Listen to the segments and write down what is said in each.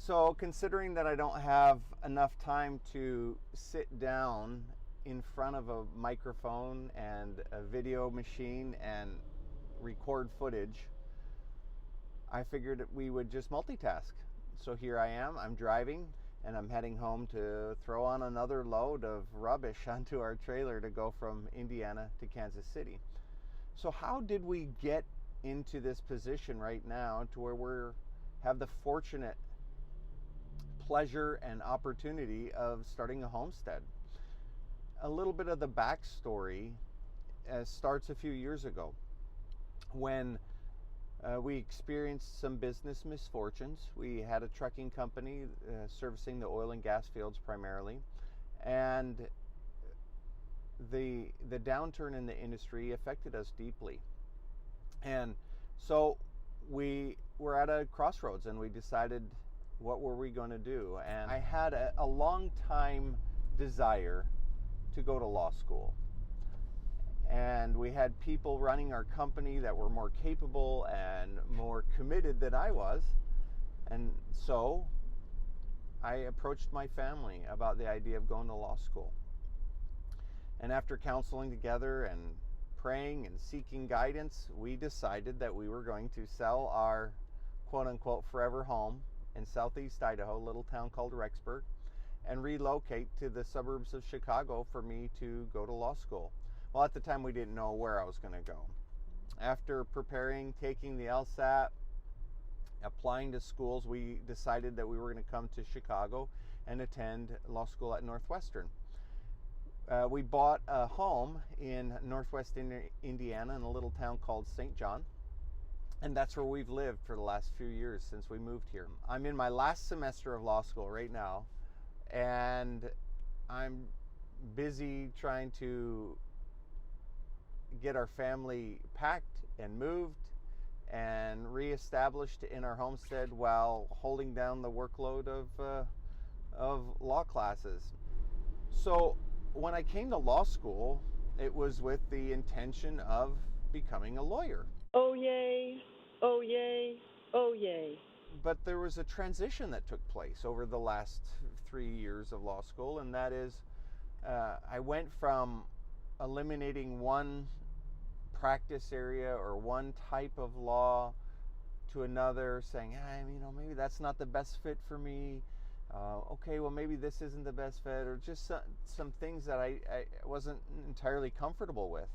So considering that I don't have enough time to sit down in front of a microphone and a video machine and record footage, I figured that we would just multitask. So here I am, I'm driving, and I'm heading home to throw on another load of rubbish onto our trailer to go from Indiana to Kansas City. So how did we get into this position right now to where we have the fortunate pleasure and opportunity of starting a homestead? A little bit of the backstory starts a few years ago when we experienced some business misfortunes. We had a trucking company servicing the oil and gas fields primarily, and the downturn in the industry affected us deeply. And so we were at a crossroads, and we decided, what were we going to do? And I had a long time desire to go to law school. And we had people running our company that were more capable and more committed than I was. And so I approached my family about the idea of going to law school. And after counseling together and praying and seeking guidance, we decided that we were going to sell our quote-unquote forever home in southeast Idaho, a little town called Rexburg, and relocate to the suburbs of Chicago for me to go to law school. Well, at the time we didn't know where I was going to go. After preparing, taking the LSAT, applying to schools, we decided that we were going to come to Chicago and attend law school at Northwestern. We bought a home in northwest Indiana in a little town called St. John. And that's where we've lived for the last few years since we moved here. I'm in my last semester of law school right now, and I'm busy trying to get our family packed and moved and reestablished in our homestead while holding down the workload of law classes. So when I came to law school, it was with the intention of becoming a lawyer. Oh yay, oh yay, oh yay. But there was a transition that took place over the last 3 years of law school, and that is I went from eliminating one practice area or one type of law to another, saying, maybe that's not the best fit for me. Okay, well, maybe this isn't the best fit, or just some things that I wasn't entirely comfortable with.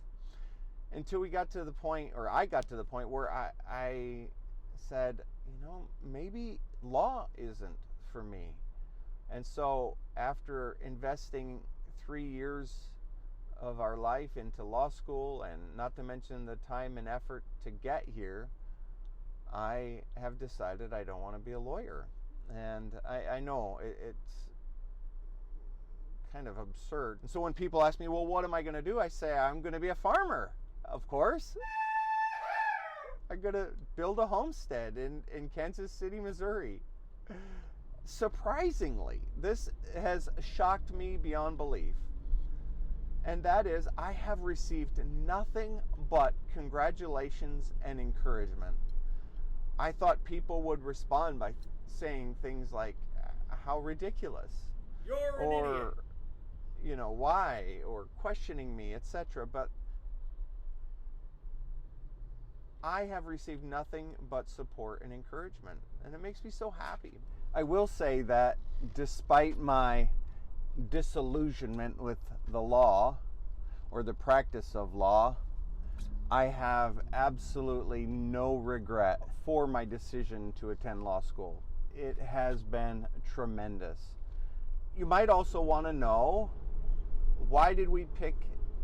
Until we got to the point, or I got to the point where I said, maybe law isn't for me. And so after investing 3 years of our life into law school, and not to mention the time and effort to get here, I have decided I don't want to be a lawyer. And I know it's kind of absurd. And so when people ask me, well, what am I going to do? I say, I'm going to be a farmer. Of course. I'm going to build a homestead in Kansas City, Missouri. Surprisingly, this has shocked me beyond belief. And that is, I have received nothing but congratulations and encouragement. I thought people would respond by saying things like, how ridiculous. You're an idiot. Why, or questioning me, etc. But I have received nothing but support and encouragement, and it makes me so happy. I will say that despite my disillusionment with the law or the practice of law, I have absolutely no regret for my decision to attend law school. It has been tremendous. You might also want to know, why did we pick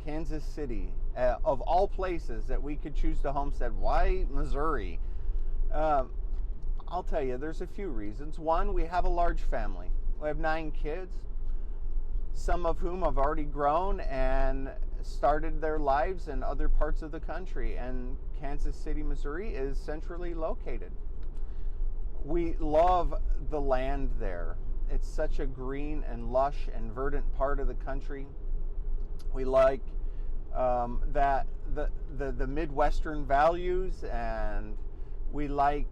Kansas City? Of all places that we could choose to homestead, why Missouri? I'll tell you, there's a few reasons. One, we have a large family. We have 9 kids, some of whom have already grown and started their lives in other parts of the country, and Kansas City, Missouri is centrally located. We love the land there. It's such a green and lush and verdant part of the country. We like that the Midwestern values, and we like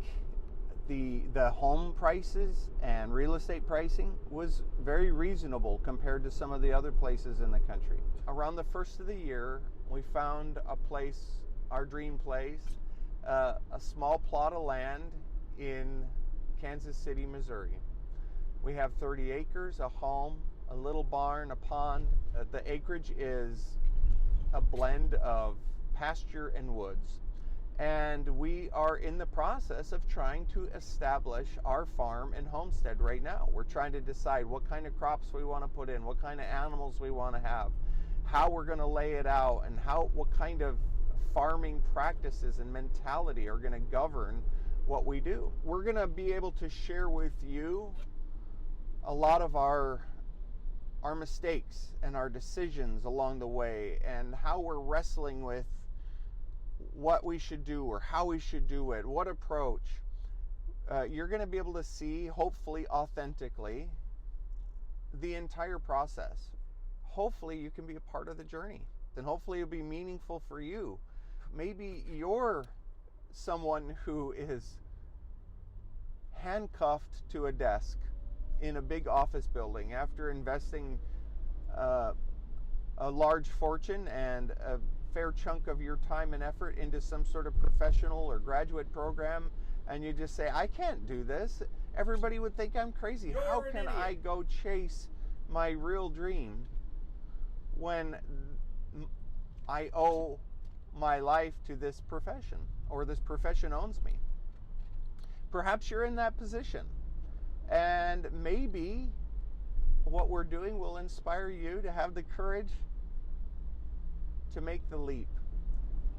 The home prices and real estate pricing was very reasonable compared to some of the other places in the country. Around the first of the year, we found a place, our dream place, a small plot of land in Kansas City, Missouri. We have 30 acres, a home, a little barn, a pond. The acreage is a blend of pasture and woods. And we are in the process of trying to establish our farm and homestead right now. We're trying to decide what kind of crops we want to put in, what kind of animals we want to have, how we're going to lay it out, and what kind of farming practices and mentality are going to govern what we do. We're going to be able to share with you a lot of our mistakes and our decisions along the way, and how we're wrestling with what we should do or how we should do it, what approach. You're going to be able to see, hopefully authentically, the entire process. Hopefully you can be a part of the journey, and hopefully it'll be meaningful for you. Maybe you're someone who is handcuffed to a desk in a big office building after investing a large fortune and a fair chunk of your time and effort into some sort of professional or graduate program, and you just say, I can't do this. Everybody would think I'm crazy. How can I go chase my real dream when I owe my life to this profession, or this profession owns me? Perhaps you're in that position, and maybe what we're doing will inspire you to have the courage to make the leap.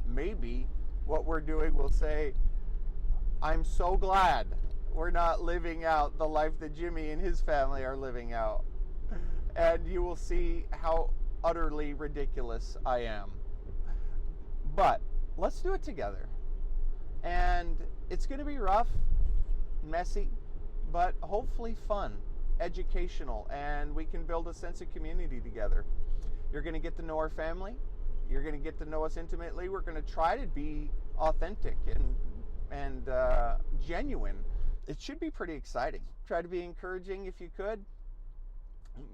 Maybe what we're doing will say, I'm so glad we're not living out the life that Jimmy and his family are living out. And you will see how utterly ridiculous I am. But let's do it together. And it's going to be rough, messy, but hopefully fun, educational, and we can build a sense of community together. You're going to get to know our family. You're going to get to know us intimately. We're going to try to be authentic and genuine. It should be pretty exciting. Try to be encouraging if you could.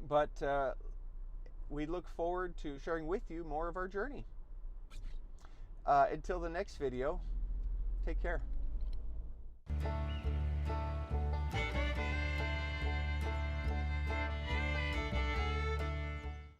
But we look forward to sharing with you more of our journey. Until the next video, take care.